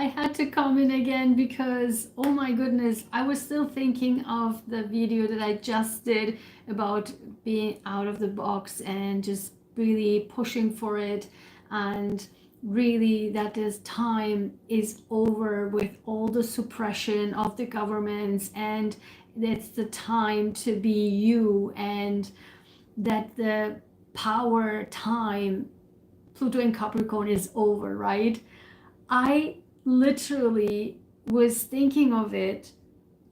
I had to come in again because, oh my goodness, I was still thinking of the video that I just did about being out of the box and just really pushing for it, and really that this time is over with all the suppression of the governments, and it's the time to be you, and that the power time, Pluto in Capricorn, is over, right? I literally was thinking of it,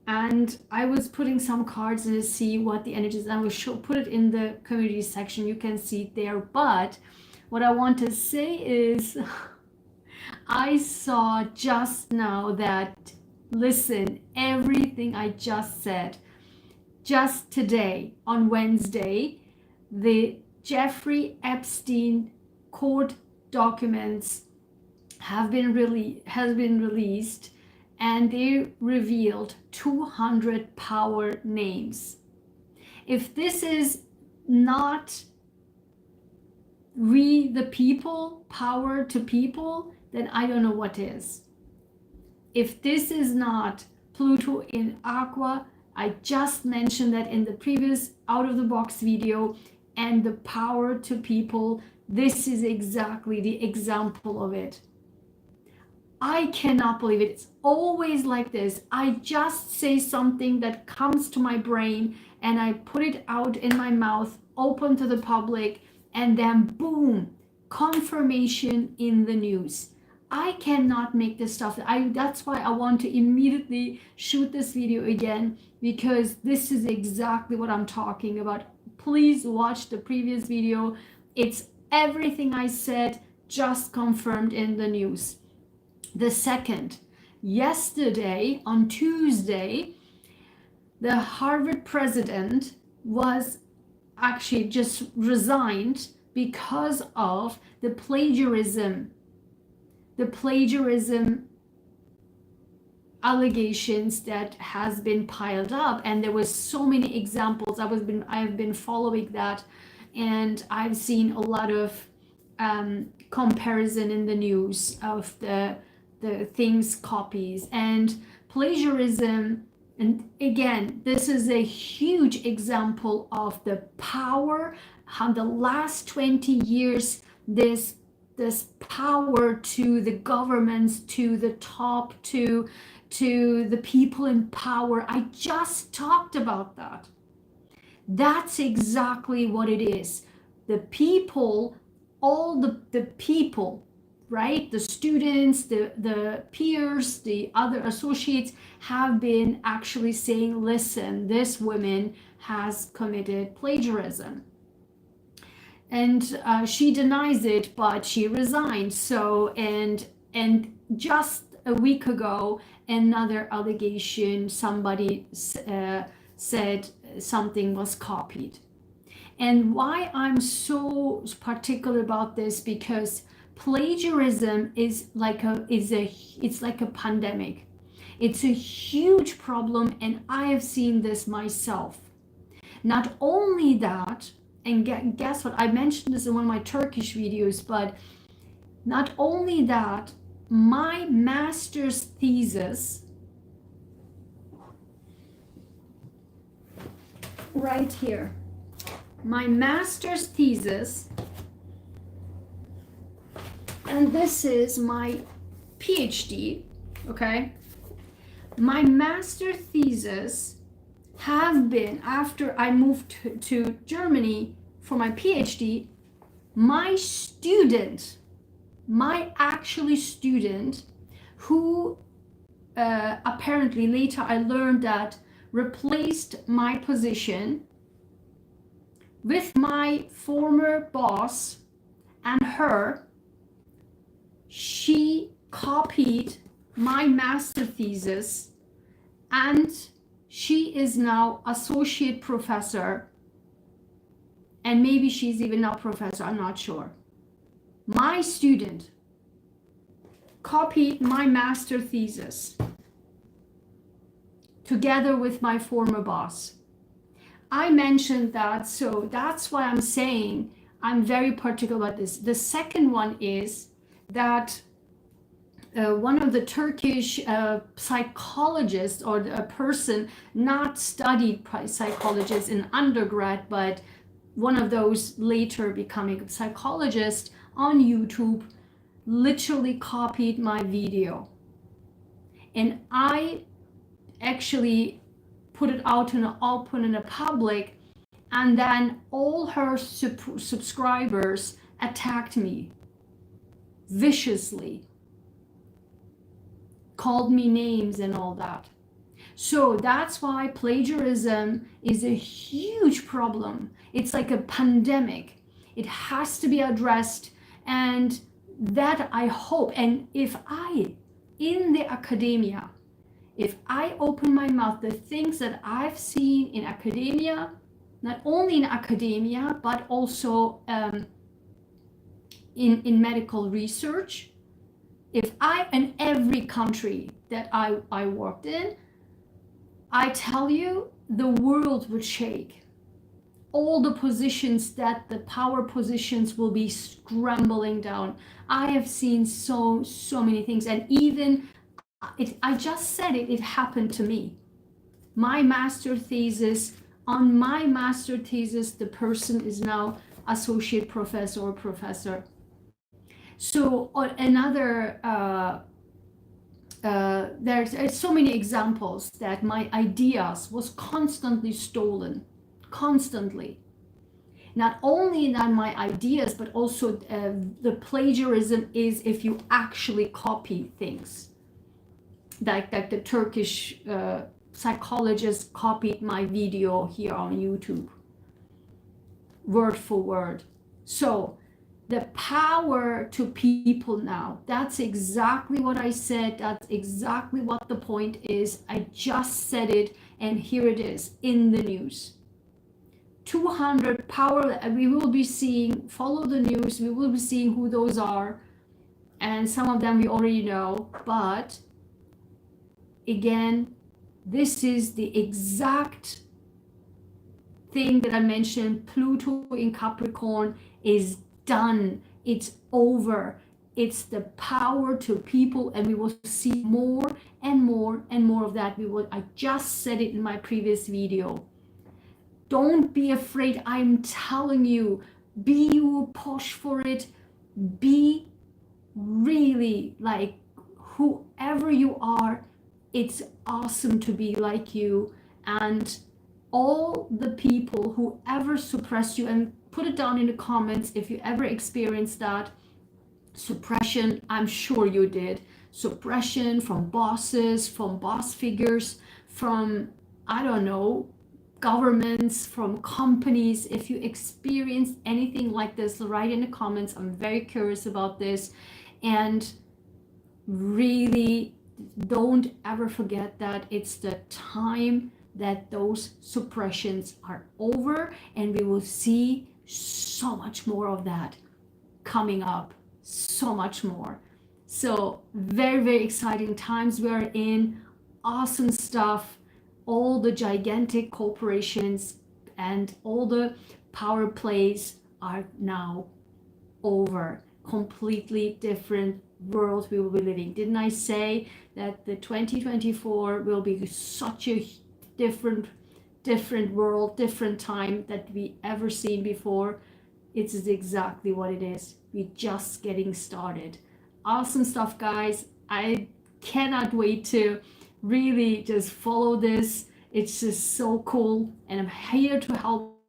and I was putting some cards in to see what the energies, and I will put it in the community section. You can see it there. But what I want to say is I saw just now that, listen, everything I just said, just today on Wednesday, the Jeffrey Epstein court documents has been released, and they revealed 200 power names. If this is not we the people, power to people, then I don't know what is. If this is not Pluto in Aqua, I just mentioned that in the previous out of the box video, and the power to people, this is exactly the example of it. I cannot believe it. It's always like this. I just say something that comes to my brain and I put it out in my mouth, open to the public, and then boom, confirmation in the news. I cannot make this stuff. That's why I want to immediately shoot this video again, because this is exactly what I'm talking about. Please watch the previous video. It's everything I said just confirmed in the news. The second, yesterday on Tuesday, the Harvard president was actually just resigned because of the plagiarism allegations that has been piled up. And there was so many examples. I've been following that, and I've seen a lot of comparison in the news of the things, copies and plagiarism. And again, this is a huge example of the power, how the last 20 years, this power to the governments, to the top, to the people in power. I just talked about that. That's exactly what it is. The people, all the people, right? The students, the peers, the other associates have been actually saying, listen, this woman has committed plagiarism. And she denies it, but she resigned. So, and just a week ago, another allegation, somebody said something was copied. And why I'm so particular about this, because plagiarism is like it's like a pandemic. It's a huge problem, and I have seen this myself. Not only that, and guess what? I mentioned this in one of my Turkish videos, but not only that, my master's thesis right here, my master's thesis, and this is my PhD, okay? My master thesis have been, after I moved to Germany for my PhD, my actually student, who apparently later I learned that replaced my position with my former boss and her, she copied my master thesis, and she is now associate professor, and maybe she's even not professor, I'm not sure. My student copied my master thesis together with my former boss. I mentioned that, so that's why I'm saying I'm very particular about this. The second one is that one of the Turkish psychologists, or a person not studied psychologist in undergrad, but one of those later becoming a psychologist on YouTube, literally copied my video. And I actually put it out in the open in the public, and then all her subscribers attacked me viciously, called me names and all that. So that's why plagiarism is a huge problem. It's like a pandemic. It has to be addressed, and that I hope, and if I, in the academia, if I open my mouth, the things that I've seen in academia, not only in academia, but also in medical research, if I, in every country that I worked in, I tell you, the world would shake. All the positions, that the power positions will be scrambling down. I have seen so many things, and even I just said it happened to me. My master thesis, on my master thesis, the person is now associate professor or professor. So another there's so many examples that my ideas was constantly stolen, constantly. Not only not my ideas, but also the plagiarism is if you actually copy things. Like the Turkish psychologist copied my video here on YouTube, word for word. So the power to people now, that's exactly what I said. That's exactly what the point is. I just said it, and here it is in the news. 200 power, we will be seeing, follow the news, we will be seeing who those are, and some of them we already know. But again, this is the exact thing that I mentioned. Pluto in Capricorn is done. It's over. It's the power to people, and we will see more and more and more of that. I just said it in my previous video. Don't be afraid. I'm telling you, be you, push for it. Be really like whoever you are. It's awesome to be like you. And all the people who ever suppress you, and put it down in the comments if you ever experienced that suppression. I'm sure you did. Suppression from bosses, from boss figures, from, I don't know, governments, from companies. If you experienced anything like this, write in the comments. I'm very curious about this. And really, don't ever forget that it's the time that those suppressions are over, and we will see so much more of that coming up, so much more. So very exciting times we are in. Awesome stuff. All the gigantic corporations and all the power plays are now over. Completely different world we will be living. Didn't I say that the 2024 will be such a different world, different time that we ever seen before? It's exactly what it is. We're just getting started. Awesome stuff, guys. I cannot wait to really just follow this. It's just so cool, and I'm here to help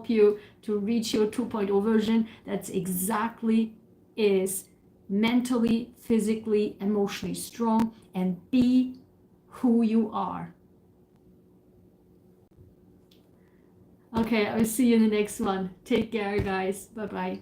you to reach your 2.0 version. That's exactly is mentally, physically, emotionally strong, and be who you are. Okay, I'll see you in the next one. Take care, guys. Bye-bye.